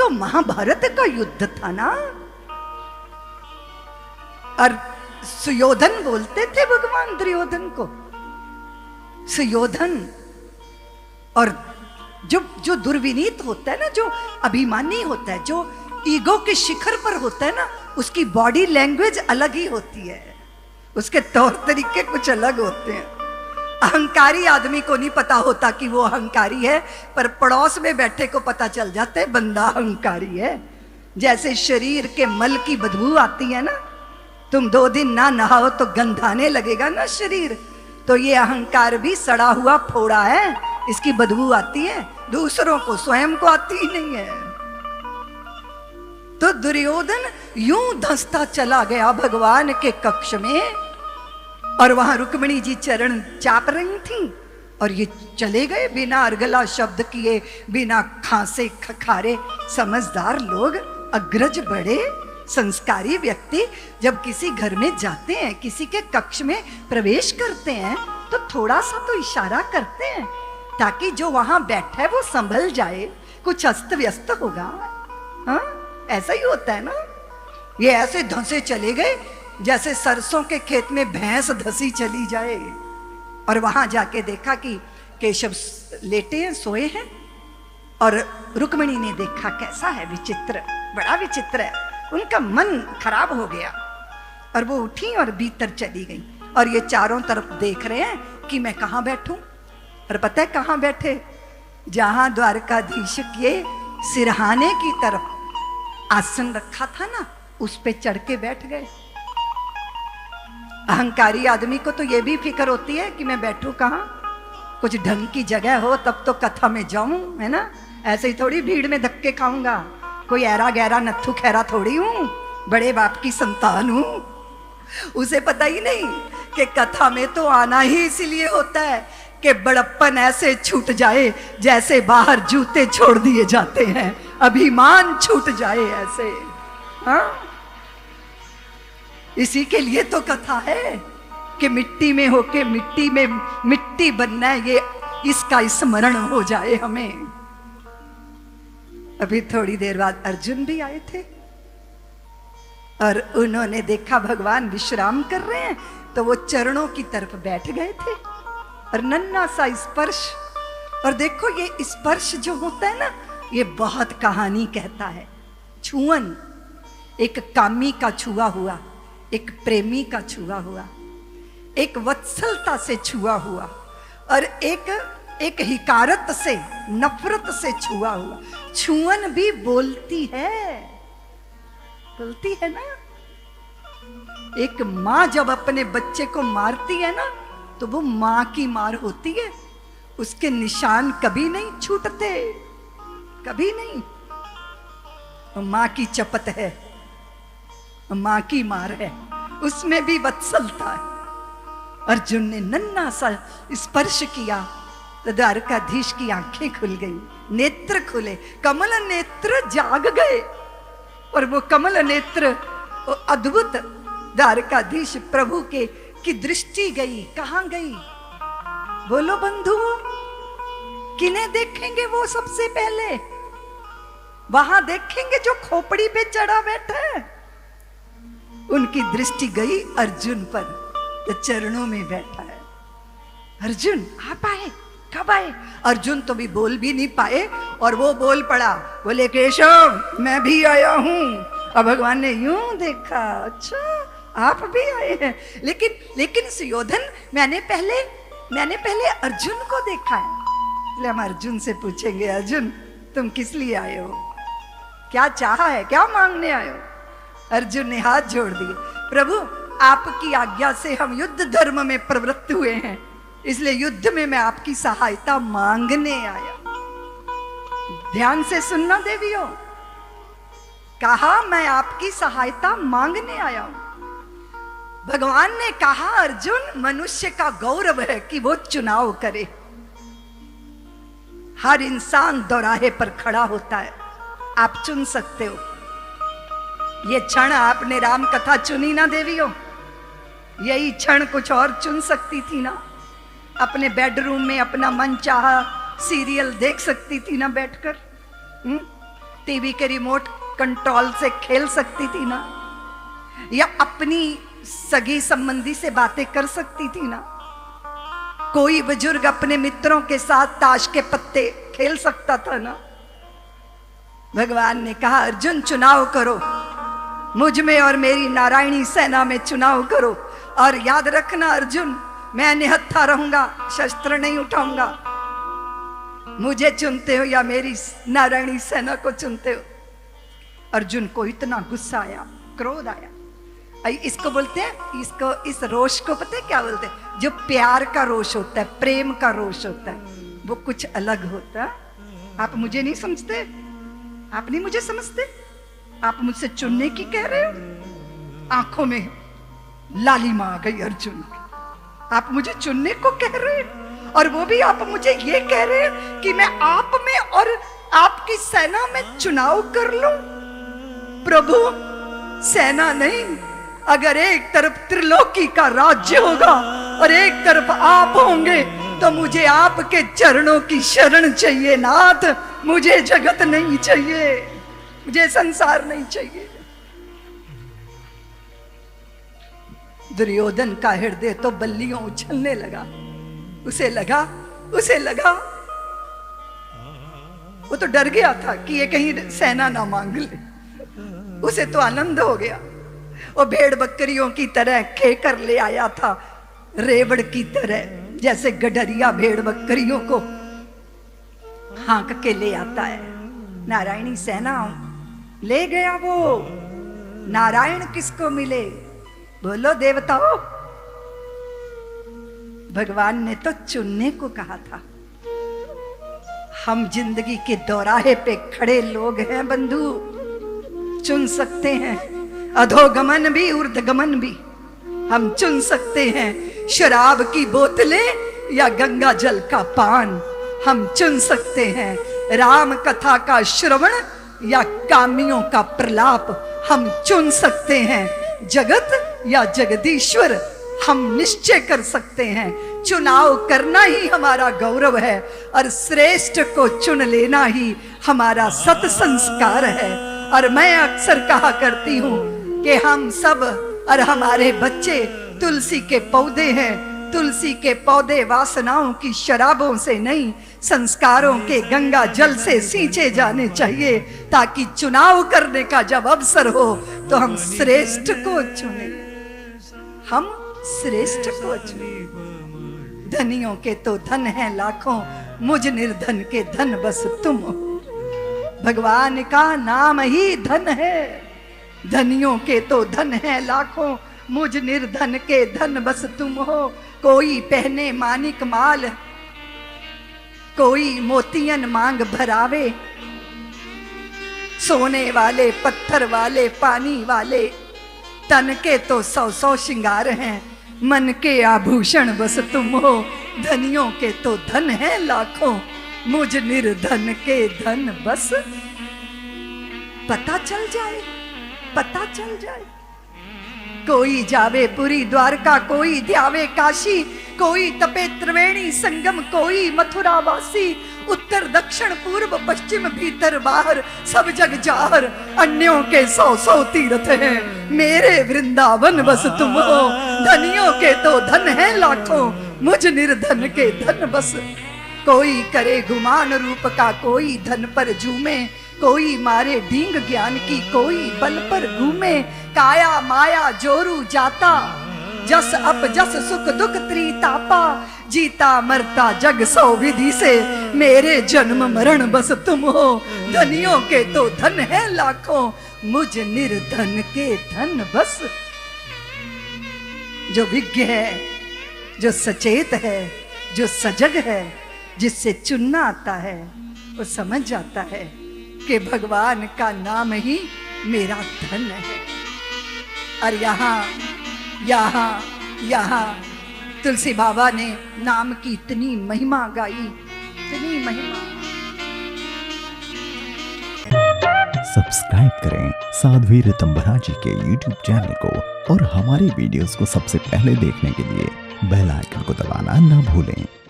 तो महाभारत का युद्ध था ना। और सुयोधन बोलते थे भगवान दुर्योधन को, सुयोधन। और जो दुर्विनीत होता है ना, जो अभिमानी होता है, जो ईगो के शिखर पर होता है ना, उसकी बॉडी लैंग्वेज अलग ही होती है, उसके तौर तरीके कुछ अलग होते हैं। अहंकारी आदमी को नहीं पता होता कि वो अहंकारी है, पर पड़ोस में बैठे को पता चल जाता है बंदा अहंकारी है। जैसे शरीर के मल की बदबू आती है ना, तुम 2 दिन ना नहाओ तो गंधाने लगेगा ना शरीर, तो ये अहंकार भी सड़ा हुआ फोड़ा है, इसकी बदबू आती है, दूसरों को, स्वयं को आती ही नहीं है। तो दुर्योधन यूं धंसता चला गया भगवान के कक्ष में, और वहां रुक्मिणी जी चरण चाप रही थी, और ये चले गए बिना अर्गला शब्द किए, बिना खांसे खखारे। समझदार लोग, अग्रज बड़े संस्कारी व्यक्ति जब किसी घर में जाते हैं, किसी के कक्ष में प्रवेश करते हैं, तो थोड़ा सा तो इशारा करते हैं ताकि जो वहां बैठा है वो संभल जाए। कुछ अस्त व्यस्त होगा, हाँ ऐसा ही होता है ना। ये ऐसे धंसे चले गए जैसे सरसों के खेत में भैंस धसी चली जाए। और वहां जाके देखा कि केशव लेटे हैं, सोए हैं, और रुक्मिणी ने देखा कैसा है विचित्र, बड़ा विचित्र है। उनका मन खराब हो गया और वो उठी और भीतर चली गई। और ये चारों तरफ देख रहे हैं कि मैं कहाँ बैठूं। और पता है कहाँ बैठे? जहां द्वारकाधीश के सिरहाने की तरफ आसन रखा था ना, उस पे चढ़ के बैठ गए। अहंकारी आदमी को तो ये भी फिक्र होती है कि मैं बैठूं कहाँ, कुछ ढंग की जगह हो तब तो कथा में जाऊं, है ना। ऐसे ही थोड़ी भीड़ में धक्के खाऊंगा, कोई ऐरा गहरा नत्थु खैरा थोड़ी हूं, बड़े बाप की संतान हूं। उसे पता ही नहीं कि कथा में तो आना ही इसीलिए होता है कि बड़प्पन ऐसे छूट जाए जैसे बाहर जूते छोड़ दिए जाते हैं, अभिमान छूट जाए ऐसे। हाँ, इसी के लिए तो कथा है कि मिट्टी में होके मिट्टी में मिट्टी बनना है, ये इसका स्मरण हो जाए हमें। अभी थोड़ी देर बाद अर्जुन भी आए थे और उन्होंने देखा भगवान विश्राम कर रहे हैं, तो वो चरणों की तरफ बैठ गए थे और नन्हा सा स्पर्श। और देखो ये स्पर्श जो होता है ना, ये बहुत कहानी कहता है। छुअन, एक कामी का छुआ हुआ, एक प्रेमी का छुआ हुआ, एक वत्सलता से छुआ हुआ, और एक हिकारत से, नफरत से छुआ हुआ। छुअन भी बोलती है, बोलती है ना। एक माँ जब अपने बच्चे को मारती है ना, तो वो माँ की मार होती है, उसके निशान कभी नहीं छूटते, कभी नहीं। माँ की चपत है, माँ की मार है, उसमें भी वत्सलता है। अर्जुन ने नन्हा सा स्पर्श किया तो द्वारकाधीश की आंखें खुल गई, नेत्र खुले, कमल नेत्र जाग गए। और वो कमल नेत्र, वो अद्भुत द्वारकाधीश प्रभु के की दृष्टि गई। कहां गई? बोलो बंधु, किन्हें देखेंगे वो सबसे पहले? वहां देखेंगे जो खोपड़ी पे चढ़ा बैठा है। उनकी दृष्टि गई अर्जुन पर, जो चरणों में बैठा है। अर्जुन आप आए, कब आए? अर्जुन तो भी बोल भी नहीं पाए और वो बोल पड़ा, बोले केशव मैं भी आया हूं। और भगवान ने यूं देखा, अच्छा आप भी आए हैं। लेकिन सुयोधन, मैंने पहले अर्जुन को देखा है। इसलिए हम अर्जुन से पूछेंगे, अर्जुन तुम किस लिए आए हो, क्या चाहा है, क्या मांगने आए हो? अर्जुन ने हाथ जोड़ दिए, प्रभु आपकी आज्ञा से हम युद्ध धर्म में प्रवृत्त हुए हैं, इसलिए युद्ध में मैं आपकी सहायता मांगने आया। ध्यान से सुनना देवियों, कहा मैं आपकी सहायता मांगने आया हूं। भगवान ने कहा अर्जुन मनुष्य का गौरव है कि वो चुनाव करे। हर इंसान दोराहे पर खड़ा होता है, आप चुन सकते हो। ये क्षण आपने राम कथा चुनी ना देवियों, यही क्षण कुछ और चुन सकती थी ना। अपने बेडरूम में अपना मन चाहा सीरियल देख सकती थी ना बैठकर। टीवी के रिमोट कंट्रोल से खेल सकती थी ना, या अपनी सगी संबंधी से बातें कर सकती थी ना। कोई बुजुर्ग अपने मित्रों के साथ ताश के पत्ते खेल सकता था ना। भगवान ने कहा अर्जुन चुनाव करो, मुझ में और मेरी नारायणी सेना में चुनाव करो, और याद रखना अर्जुन, मैं निहत्था रहूंगा, शस्त्र नहीं उठाऊंगा। मुझे चुनते हो या मेरी नारायणी सेना को चुनते हो? अर्जुन को इतना गुस्सा आया, क्रोध आया। इसको बोलते हैं, इसको, इस रोष को पता है क्या बोलते हैं? जो प्यार का रोष होता है, प्रेम का रोष होता है, वो कुछ अलग होता है। आप मुझे नहीं समझते, आप नहीं मुझे समझते, आप मुझसे चुनने की कह रहे हो। आंखों में लालिमा आ गई अर्जुन की। आप मुझे चुनने को कह रहे हैं, और वो भी आप मुझे ये कह रहे हैं कि मैं आप में और आपकी सेना में चुनाव कर लूं। प्रभु, सेना नहीं, अगर एक तरफ त्रिलोकी का राज्य होगा और एक तरफ आप होंगे, तो मुझे आपके चरणों की शरण चाहिए नाथ। मुझे जगत नहीं चाहिए, मुझे संसार नहीं चाहिए। दुर्योधन का हृदय तो बल्लियों उछलने लगा। उसे लगा वो तो डर गया था कि ये कहीं सेना ना मांग ले। उसे तो आनंद हो गया। वो भेड़ बकरियों की तरह खेकर ले आया था, रेवड़ की तरह, जैसे गडरिया भेड़ बकरियों को हाँक के ले आता है। नारायणी सेना ले गया वो। नारायण किसको मिले? बोलो देवताओं। भगवान ने तो चुनने को कहा था। हम जिंदगी के दौराहे पे खड़े लोग हैं बंधु, चुन सकते हैं अधोगमन भी ऊर्ध्वगमन भी। हम चुन सकते हैं शराब की बोतलें या गंगा जल का पान। हम चुन सकते हैं राम कथा का श्रवण या कामियों का प्रलाप। हम चुन सकते हैं जगत या जगदीश्वर। हम निश्चय कर सकते हैं चुनाव करना ही हमारा गौरव है, और श्रेष्ठ को चुन लेना ही हमारा सत संस्कार है। और मैं अक्सर कहा करती हूं कि हम सब और हमारे बच्चे तुलसी के पौधे हैं। तुलसी के पौधे वासनाओं की शराबों से नहीं, संस्कारों के गंगा जल से सींचे जाने चाहिए, ताकि चुनाव करने का जब अवसर हो तो हम श्रेष्ठ को चुने। हम श्रेष्ठ को चुने। धनियों के तो धन है लाखों, मुझ निर्धन के धन बस तुम हो। भगवान का नाम ही धन है। धनियों के तो धन है लाखों, मुझ निर्धन के धन बस तुम हो। कोई पहने मानिक माल, कोई मोतियन मांग भरावे। सोने वाले, पत्थर वाले, पानी वाले, तन के तो 100 श्रृंगार हैं, मन के आभूषण बस तुम हो। धनियों के तो धन है लाखों, मुझ निर्धन के धन बस। पता चल जाए, पता चल जाए। कोई जावे पुरी द्वारका, कोई ध्यावे काशी, कोई तपे त्रिवेणी संगम, कोई मथुरा वासी। उत्तर दक्षिण पूर्व पश्चिम भीतर बाहर, सब जग जाहर। अन्यों के 100 तीर्थ हैं, मेरे वृंदावन बस तुम हो। धनियों के तो धन है लाखों, मुझ निर्धन के धन बस। कोई करे गुमान रूप का, कोई धन पर झूमे, कोई मारे ढींग ज्ञान की, कोई बल पर घूमे। काया माया जोरू जाता, जस अप जस सुख दुख त्रितापा। जीता मरता जग 100 विधि से, मेरे जन्म मरण बस तुम हो। धनियों के तो धन है लाखों, मुझ निर्धन के धन बस। जो विज्ञ है, जो सचेत है, जो सजग है, जिससे चुनना आता है, वो समझ जाता है कि भगवान का नाम ही मेरा धन है। और यहाँ तुलसी बाबा ने नाम की इतनी महिमा गाई, इतनी महिमा। सब्सक्राइब करें साध्वी ऋतंभरा जी के YouTube चैनल को, और हमारे वीडियोस को सबसे पहले देखने के लिए बेल आइकन को दबाना ना भूलें।